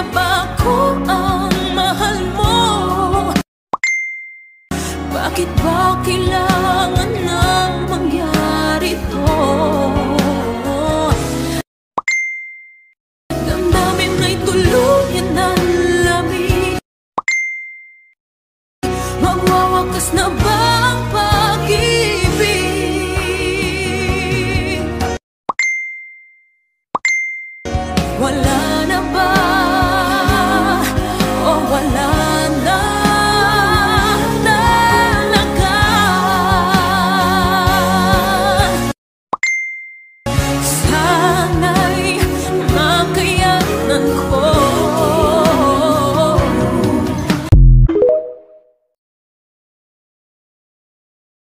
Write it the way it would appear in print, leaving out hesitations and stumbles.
na ba ako ang mahal mo? Bakit ba kailangan na mangyari to? Damdamin ay tuluyan ng lamig, magwawakas na